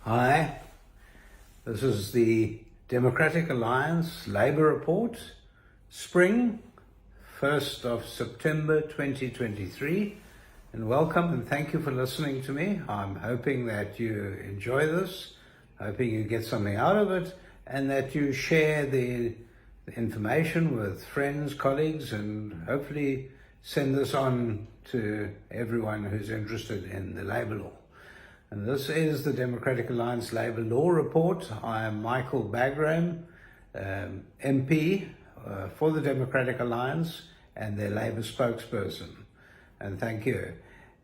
Hi, this is the Democratic Alliance Labour Report, Spring, 1st of September 2023, and welcome and thank you for listening to me. I'm hoping that you enjoy this, hoping you get something out of it, and that you share the information with friends, colleagues, and hopefully send this on to everyone who's interested in the labour law. And this is the Democratic Alliance Labour Law Report. I am Michael Bagram, MP for the Democratic Alliance and their Labour spokesperson. And thank you.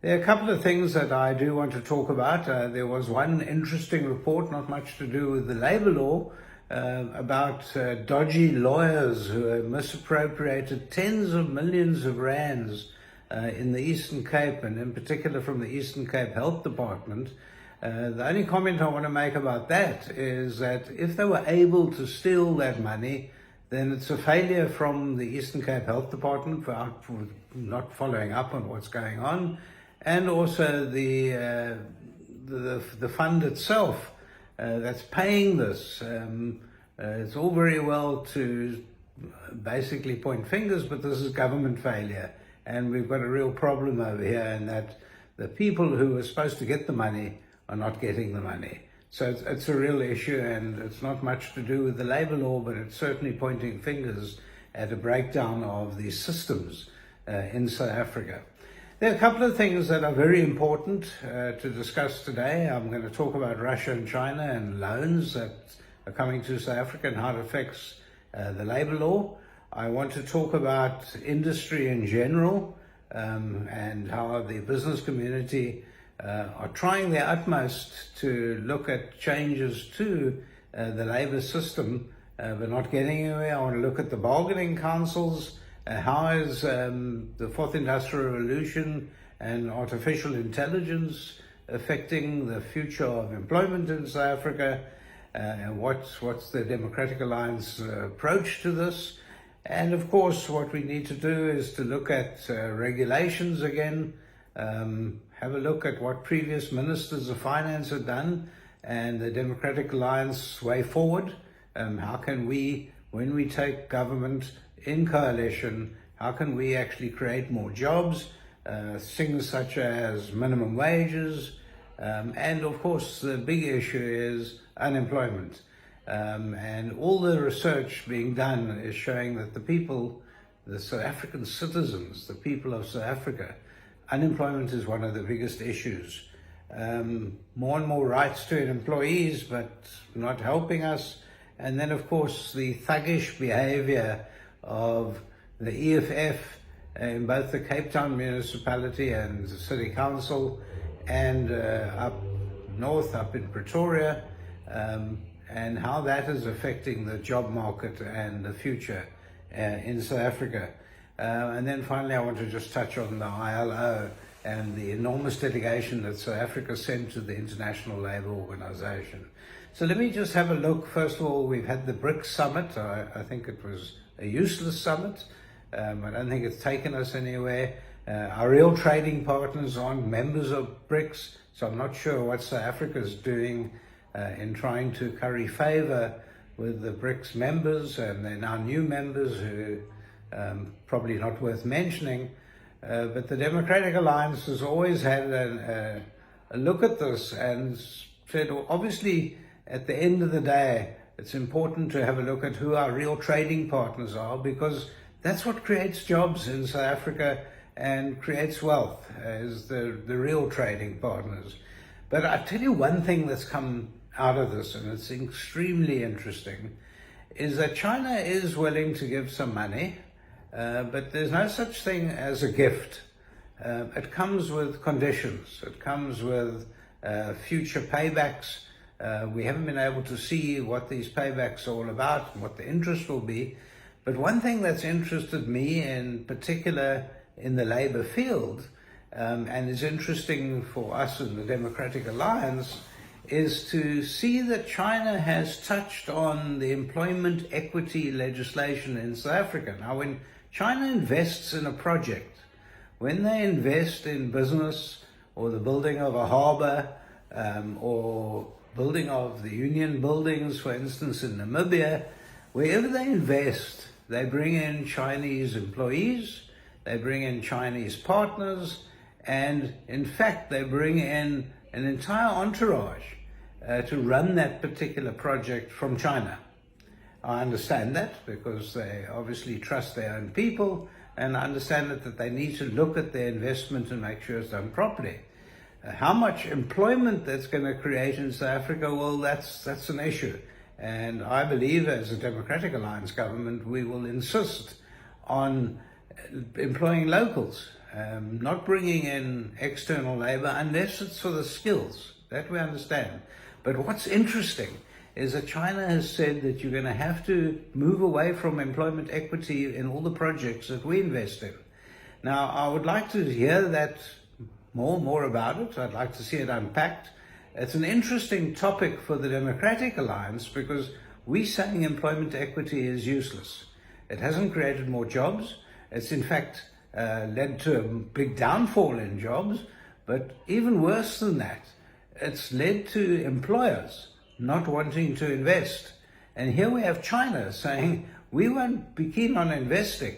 There are a couple of things that I do want to talk about. There was one interesting report, not much to do with the labour law, about dodgy lawyers who have misappropriated tens of millions of rands in the Eastern Cape, and in particular from the Eastern Cape Health Department. The only comment I want to make about that is that if they were able to steal that money, then it's a failure from the Eastern Cape Health Department for not following up on what's going on, and also the fund itself that's paying this. It's all very well to basically point fingers, but this is government failure. And we've got a real problem over here in that the people who are supposed to get the money are not getting the money. So it's a real issue, and it's not much to do with the labour law, but it's certainly pointing fingers at a breakdown of the systems in South Africa. There are a couple of things that are very important to discuss today. I'm going to talk about Russia and China and loans that are coming to South Africa and how it affects the labour law. I want to talk about industry in general and how the business community are trying their utmost to look at changes to the labour system, but not getting anywhere. I want to look at the bargaining councils. How is the fourth industrial revolution and artificial intelligence affecting the future of employment in South Africa? And what's the Democratic Alliance approach to this? And of course, what we need to do is to look at regulations again, have a look at what previous ministers of finance have done and the Democratic Alliance way forward. How can we, when we take government in coalition, how can we actually create more jobs, things such as minimum wages, and of course the big issue is unemployment. And all the research being done is showing that the people, the South African citizens, the people of South Africa, unemployment is one of the biggest issues. More and more rights to employees, but not helping us. And then, of course, the thuggish behavior of the EFF in both the Cape Town municipality and the city council, and up north, up in Pretoria, and how that is affecting the job market and the future in South Africa. And then finally, I want to just touch on the ILO and the enormous delegation that South Africa sent to the International Labour Organization. So let me just have a look. First of all, we've had the BRICS summit. I think it was a useless summit. I don't think it's taken us anywhere. Our real trading partners aren't members of BRICS, so I'm not sure what South Africa is doing in trying to curry favor with the BRICS members, and they're now new members who probably not worth mentioning. But the Democratic Alliance has always had a look at this and said, well, obviously, at the end of the day, it's important to have a look at who our real trading partners are, because that's what creates jobs in South Africa and creates wealth, is the real trading partners. But I'll tell you one thing that's come out of this, and it's extremely interesting, is that China is willing to give some money, but there's no such thing as a gift. It comes with conditions. It comes with future paybacks. We haven't been able to see what these paybacks are all about and what the interest will be. But one thing that's interested me in particular in the labour field, and is interesting for us in the Democratic Alliance, is to see that China has touched on the employment equity legislation in South Africa. Now, when China invests in a project, when they invest in business or the building of a harbour, or building of the union buildings, for instance, in Namibia. Wherever they invest, they bring in Chinese employees, they bring in Chinese partners, and in fact, they bring in an entire entourage to run that particular project from China. I understand that because they obviously trust their own people, and I understand that they need to look at their investment and make sure it's done properly. How much employment that's going to create in South Africa, well, that's an issue. And I believe as a Democratic Alliance government, we will insist on employing locals, not bringing in external labor unless it's for the skills. That we understand. But what's interesting is that China has said that you're going to have to move away from employment equity in all the projects that we invest in. Now, I would like to hear that more about it. I'd like to see it unpacked. It's an interesting topic for the Democratic Alliance because we're saying employment equity is useless. It hasn't created more jobs. It's in fact led to a big downfall in jobs, but even worse than that, it's led to employers not wanting to invest. And here we have China saying we won't be keen on investing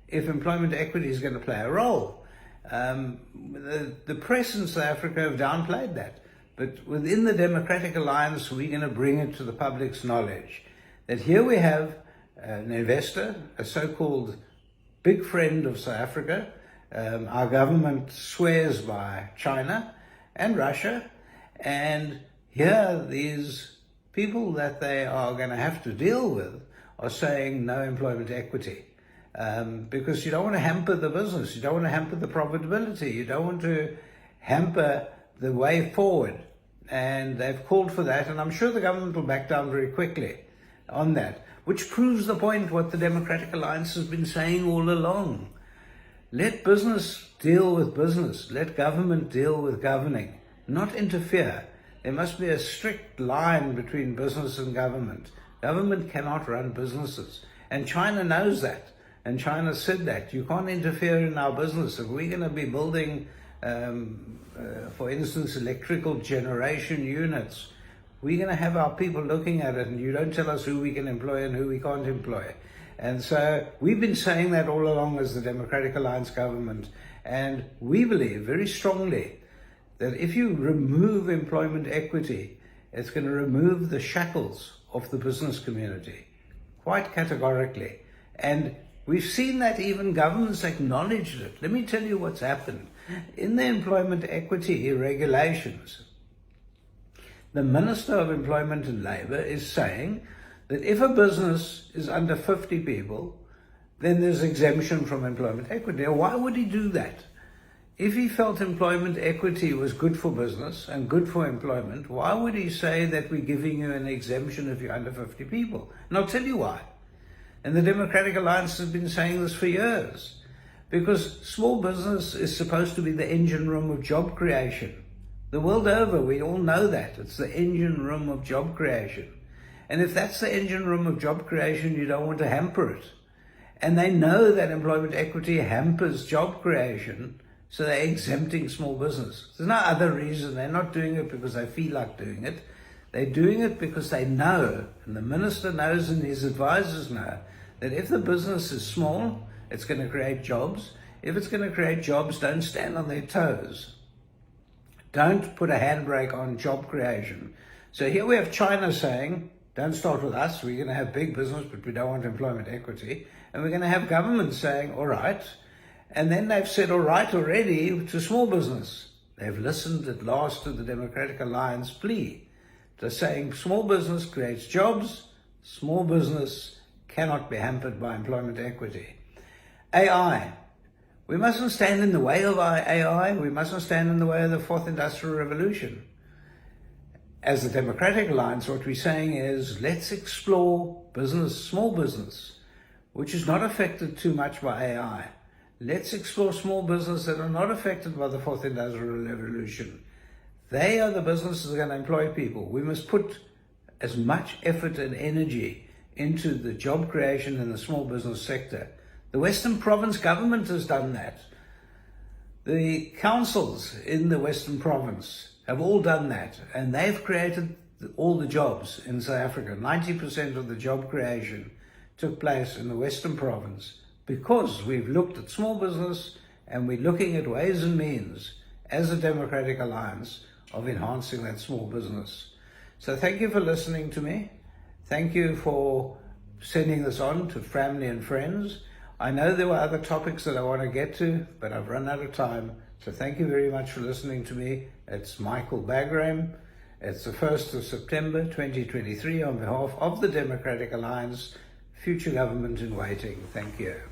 if employment equity is going to play a role. The press in South Africa have downplayed that. But within the Democratic Alliance, we're going to bring it to the public's knowledge that here we have an investor, a so-called big friend of South Africa. Our government swears by China and Russia. And here these people that they are going to have to deal with are saying no employment equity. Because you don't want to hamper the business. You don't want to hamper the profitability. You don't want to hamper the way forward. And they've called for that, and I'm sure the government will back down very quickly on that, which proves the point what the Democratic Alliance has been saying all along. Let business deal with business. Let government deal with governing, not interfere. There must be a strict line between business and government. Government cannot run businesses, and China knows that. And China said that. You can't interfere in our business. If we're going to be building for instance, electrical generation units, we're going to have our people looking at it, and you don't tell us who we can employ and who we can't employ. And so we've been saying that all along as the Democratic Alliance government, and we believe very strongly that if you remove employment equity, it's going to remove the shackles of the business community, quite categorically. And we've seen that even governments acknowledged it. Let me tell you what's happened. In the employment equity regulations, the Minister of Employment and Labour is saying that if a business is under 50 people, then there's exemption from employment equity. Now, why would he do that? If he felt employment equity was good for business and good for employment, why would he say that we're giving you an exemption if you're under 50 people? And I'll tell you why. And the Democratic Alliance has been saying this for years. Because small business is supposed to be the engine room of job creation. The world over, we all know that. It's the engine room of job creation. And if that's the engine room of job creation, you don't want to hamper it. And they know that employment equity hampers job creation, so they're exempting small business. There's no other reason. They're not doing it because they feel like doing it. They're doing it because they know, and the minister knows and his advisors know, that if the business is small, it's going to create jobs. If it's going to create jobs, don't stand on their toes. Don't put a handbrake on job creation. So here we have China saying, don't start with us. We're going to have big business, but we don't want employment equity. And we're going to have government saying, all right. And then they've said, all right, already to small business. They've listened at last to the Democratic Alliance plea. They're saying small business creates jobs. Small business cannot be hampered by employment equity. AI. We mustn't stand in the way of our AI. We mustn't stand in the way of the fourth industrial revolution. As the Democratic Alliance, what we're saying is let's explore business, small business, which is not affected too much by AI. Let's explore small business that are not affected by the fourth industrial revolution. They are the businesses that are going to employ people. We must put as much effort and energy into the job creation in the small business sector. The Western Province government has done that. The councils in the Western Province have all done that, and they've created all the jobs in South Africa. 90% of the job creation took place in the Western Province because we've looked at small business and we're looking at ways and means as a Democratic Alliance of enhancing that small business. So thank you for listening to me. Thank you for sending this on to family and friends. I know there were other topics that I want to get to, but I've run out of time. So thank you very much for listening to me. It's Michael Bagram. It's the 1st of September 2023 on behalf of the Democratic Alliance, future government in waiting. Thank you.